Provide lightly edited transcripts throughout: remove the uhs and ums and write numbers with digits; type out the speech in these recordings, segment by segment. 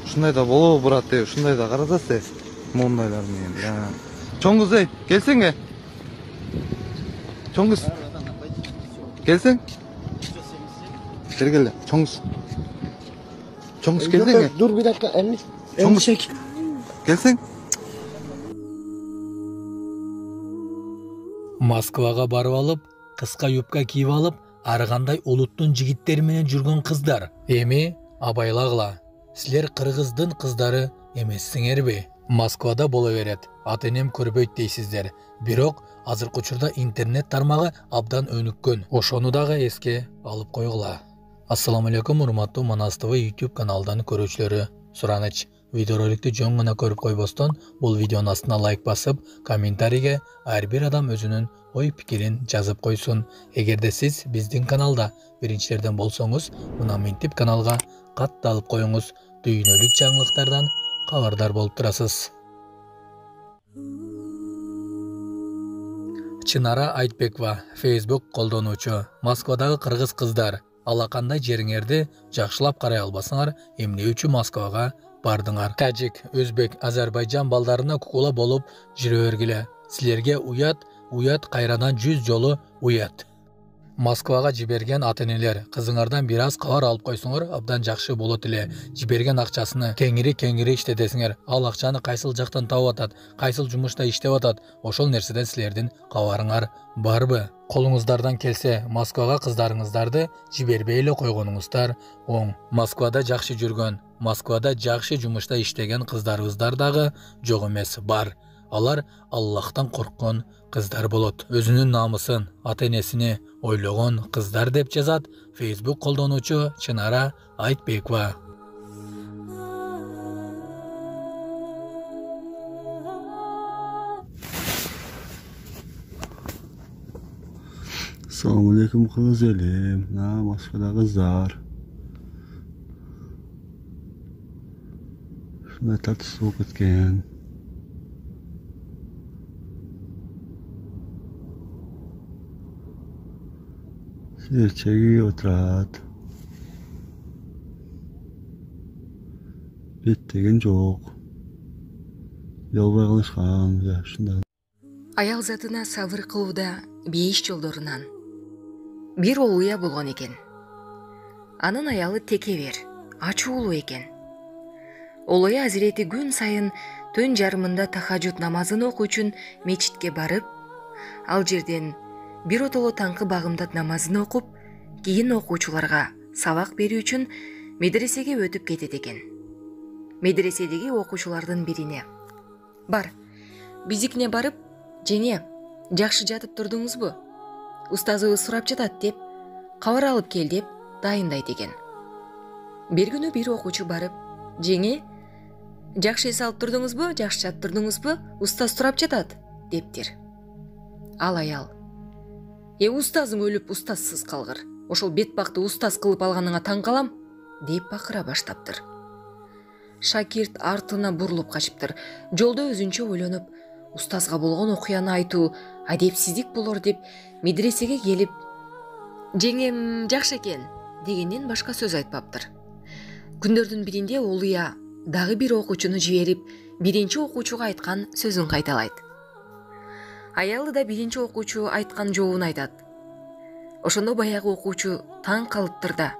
Ушундай да болобу брат деп, ушундай да карасасы. Мондайлар менен. Чоң кыз ей, келсеңе. Чоң кыз. Келсең? Келгеле, чоң кыз. Чоң кыз келсеңе. Dur bir dakika, elini çek. Келсең? Москвага барып алып, кыска юбка кийип алып, ар кандай улуттун жигиттери менен жүргөн кыздар. Эми абайлагыла. Силер кыргыздын кыздары эмессиңерби? Москвада боло берет. Ата-энем көрбөйт дейсиздер. Бирок азыркы учурда интернет тармагы абдан өнүккөн. Ошону дагы эске алып койгула. Ассаламу алейкум, урматтуу Манас ТВ YouTube каналдан көрүүчүлөрү. Сураныч, видеороликти жөн гана көрүп койбостон, бул видеонун астына лайк басып, комментарийге ар бир адам өзүнүн ой пикирин жазып койсун. Эгерде сиз биздин каналда биринчилерден болсоңуз, мына минтип каналга катталып коюңуз. Дүйнөлүк жаңылыктардан кабардар болуп турасыз. Чынара Айтбекова, Facebook колдонуучу. Москвадагы кыргыз кыздар, алакандай жериңерди жакшылап карай албасаңар, эмне үчүн Москвага бардыңар? Тажик, өзбек, Азербайжан балдарына кукула болуп жүрө бергиле. Силерге уят кайрадан 100 жолу уят. Москвага жиберген ата-энелер, кызыңардан бир аз кабар алып койсоңор абдан жакшы болот эле. Жиберген акчасыны кеңири иштетесиңер. Ал акчаны кайсыл жактан таап атат, кайсыл жумушта иштеп атат, ошол нерседен силердин кабарыңар барбы? Колуңуздардан келсе, Москвага кыздарыңыздарды жибербей эле койгонуңуздар оң. Москвада жакшы жүргөн, Москвада жакшы жумушта иштеген кыздарыбыздар дагы жок эмес, бар. Алар Аллахтан корккон кыздар болот. Өзүнүн намысын, ата-энесини ойлогон кыздар деп жазат Facebook колдонуучу Чынара Айтбекова. Assalamu alaikum kız elim. Moskvada kızlar. Şunday tatlı soğuk etken. Çekiyor oturat. Bittegen жоқ. Yolbay kılışkan. Şunday. Аял затына сабыр кылууда 5 жолдорунан бир олуя болгон экен. Анын аялы текебер, ачуулуу экен. Олуя азирети күн сайын түн жарымында тахажжуд намазын окуу үчүн мечитке барып, ал жерден биротоло таңкы багымдат намазын окуп, кийин окуучуларга сабак берүү үчүн медресеге өтүп кетет экен. Медреседеги окуучулардын бирине: "Бар, биздикине барып, жеңе, жакшы жатып турдуңузбу? Устазыбыз сурап жатат" деп кабар алып кел деп дайындайт экен. Бир күнү бир окуучу барып: "Жеңе, жакшы эс алып турдуңузбу? Жакшы жатып турдуңузбу? Устаз сурап жатат" дептир. Ал аял: "Устазың өлүп устазсыз калгыр. Ошол бетбакты устаз кылып алганыңа таң калам" деп бакыра баштаптыр. Шакирт артына бурулуп качыптыр. Жолдо өзүнчө ойлонуп, устазга болгон окуяны айтуу адепсиздик болор деп медресеге келип, "Жеңем жакшы экен" дегенден башка сөз айтпаптыр. Күндөрдүн биринде олуя дагы бир окуучуну жиберип, биринчи окуучуга айткан сөзүн кайталайт. Аялы да биринчи окуучу айткан жообун айтат. Ошондо баягы окуучу таң калыптыр да: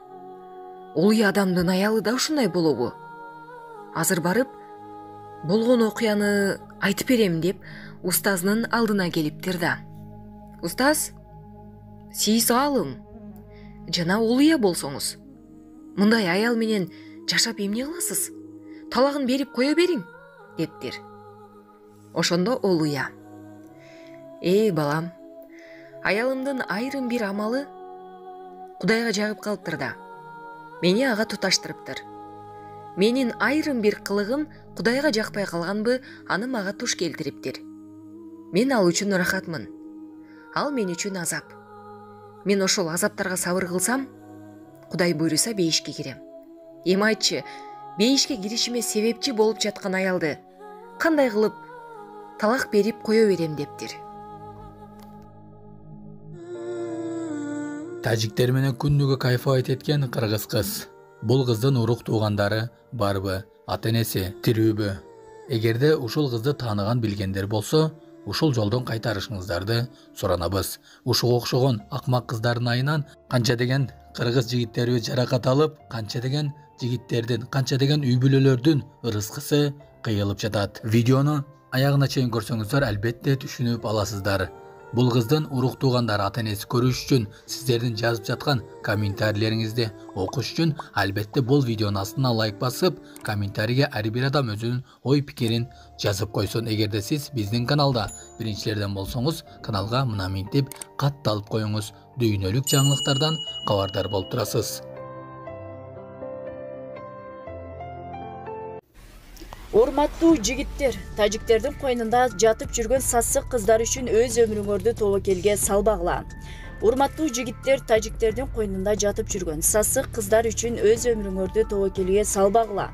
"Олуя адамдын аялы да ушундай болобу? Азыр барып, болгон окуяны айтып берем" деп устазынын алдына келиптир да. "Устаз, сиз алың жана олуя болсоңуз, мындай аял менен жашап эмне кыласыз? Талагын берип кое бериң" дептир. Ошондо олуя: "Балам, аялымдын айрым бир амалы Кудайга жагып калыптыр да, мени ага туташтырыптыр. Менин айрым бир кылыгым Кудайга жакпай калганбы, аны мага туш келтириптир. Мен ал үчүн рахатмын. Ал мен үчүн азап. Мен ошол азаптарга сабыр кылсам, Кудай буйруса бейишке кирем. Эми айтчы, бейишке киришиме себепчи болуп жаткан аялды кандай кылып талак берип кое берем" дептир. Тажиктер менен күндүгө кайфовать эткен кыргыз кыз. Бул кыздын урук туугандары барбы, ата-энеси тирүүбү? Эгерде ушул кызды тааныган билгендер болсо, ушул жолдон кайтарышыңыздарды суранабыз. Ушуга окшогон акмак кыздардын айынан канча деген кыргыз жигиттери жаракат алып, канча деген жигиттердин, канча деген үй бүлөлөрдүн ырыскысы кыйылып жатат. Видеону аягына чейин көрсөңүздөр албетте түшүнүп аласыздар. Бул кыздын урук туугандары ата-энеси көрүш үчүн сиздердин жазып жаткан комментарийлериңизди окуш үчүн албетте бул видеонун астына лайк басып, комментарийге ар бир адам өзүнүн ой пикирин жазып койсун. Эгерде сиз биздин каналда биринчилерден болсоңуз, каналга мына минтип катталып коюңуз. Дүйнөлүк жаңылыктардан кабардар болуп турасыз. Урматтуу жигиттер, тажиктердин койнунда жатып жүргөн сасык кыздар үчүн өз өмүрүңөрдү тобокелге салбагыла. Урматтуу жигиттер, тажиктердин койнунда жатып жүргөн сасык кыздар үчүн өз өмүрүңөрдү тобокелге салбагыла.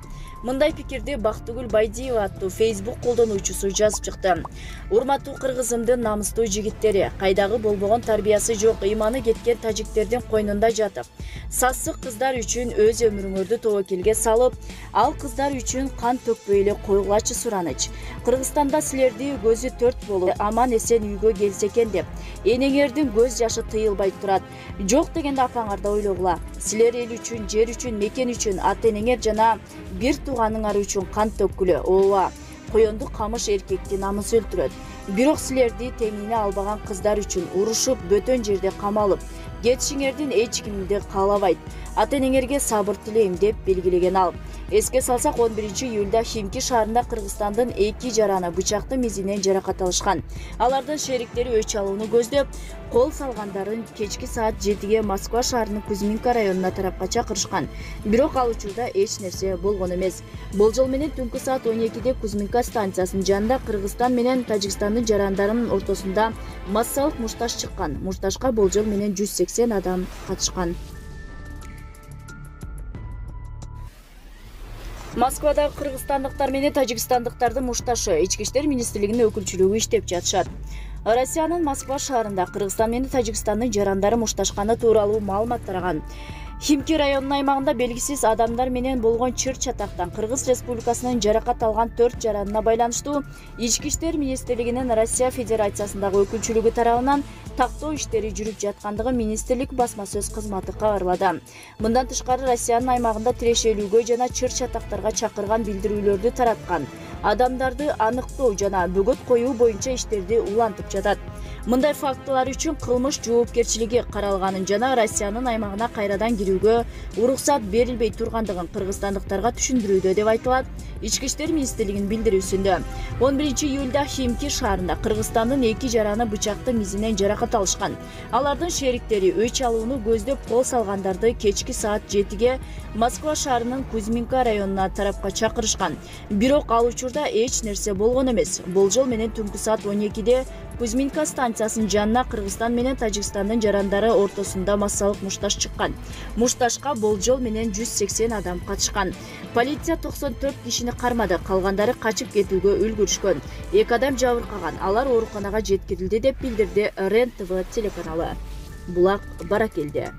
Мындай пикирди Бактыгүл Байдиева аттуу Facebook колдонуучусу жазып чыкты. Урматтуу кыргызымдын намыстуу жигиттери, кайдагы болбогон тарбиясы жок, ыйманы кеткен тажиктердин койнунда жатып, сасык кыздар үчүн өз өмүрүңөрдү тобокелге салып, ал кыздар үчүн кан төкпөй эле койгулачы сураныч. Кыргызстанда силерди көзү төрт болуп, аман эсен үйгө келсе экен деп, энеңердин көз жашы тыйылбай турат. Жок дегенде апаңарда ойлогула. Силер эл үчүн, жер үчүн, мекен үчүн, ата-энеңер жана бир тууганыңар үчүн кан төккүлө. Ооба, коёнду камыш эркекти намыс өлтүрөт. Бирок силерди теңине албаган кыздар үчүн урушуп, бөтөн жерде камалып, кетишиңердин эч кимди каалабайт. Ата-энеңерге сабыр тилейм деп белгилеген ал. Эске салсак, 11-июлда Химки шаарында Кыргызстандын 2 жараны бычактын мизинен жаракат алышкан. Алардын шериктери өч алууну көздөп, кол салгандарын кечки саат 7-ге Москва шаарынын Кузьминка районуна тарапка чакырышкан. Бирок ал учурда эч нерсе болгон эмес. Болжол менен түнкү саат 12-де Кузьминка станциясынын жанында Кыргызстан менен Тажикстандын жарандарынын ортосунда массалык мушташ чыккан. Мушташка болжол менен 180 адам катышкан. Москвада кыргызстандыктар менен тажикстандыктардын мушташы Ички иштер министрлигинин өкүлчүлүгү иштеп жатышат. Россиянын Москва шаарында Кыргызстан менен Тажикстандын жарандары мушташканы тууралуу маалымат тараган. Химки районунун аймагында белгисиз адамдар менен болгон чыр-чатактан Кыргыз Республикасынын жаракат алган 4 жаранына байланыштуу Ички иштер министрлигинин Россия Федерациясындагы өкүлчүлүгү тарабынан тактоо иштери жүрүп жаткандыгы министрлик басма сөз кызматы кабарлады. Мындан тышкары Россиянын аймагында тирешелүүгө жана чыр-чатактарга чакырган билдирүүлөрдү тараткан адамдарды аныктоо жана бөгөт коюу боюнча иштерди улантып жатат. Мындай фактылар үчүн кылмыш жоопкерчилиги каралганын жана Россиянын аймагына кайрадан кирүүгө уруксат берилбей тургандыгын кыргызстандыктарга түшүндүрүүдө деп айтылат Ички иштер министрлигинин билдирүүсүндө. 11-июлда Химки шаарында Кыргызстандын 2 жараны бычактын мизинен жаракат алышкан. Алардын шериктери өч алууну көздөп кол салгандарды кечки саат 7-ге Москва шаарынын Кузьминка районуна тарапка чакырышкан. Бирок ал учурда эч нерсе болгон эмес. Болжол менен түнкү саат 12-де Кузьминка станциясынын жанына Кыргызстан менен Тажикстандын жарандары ортосунда массалык мушташ чыккан. Мушташка болжол менен 180 адам катышкан. Полиция 94 кишини кармады, калгандары качып кетүүгө үлгүрүшкөн. 2 адам жабыркаган, алар ооруканага жеткирилди деп билдирди РЕН ТВ телеканалы. Булак Баракелде.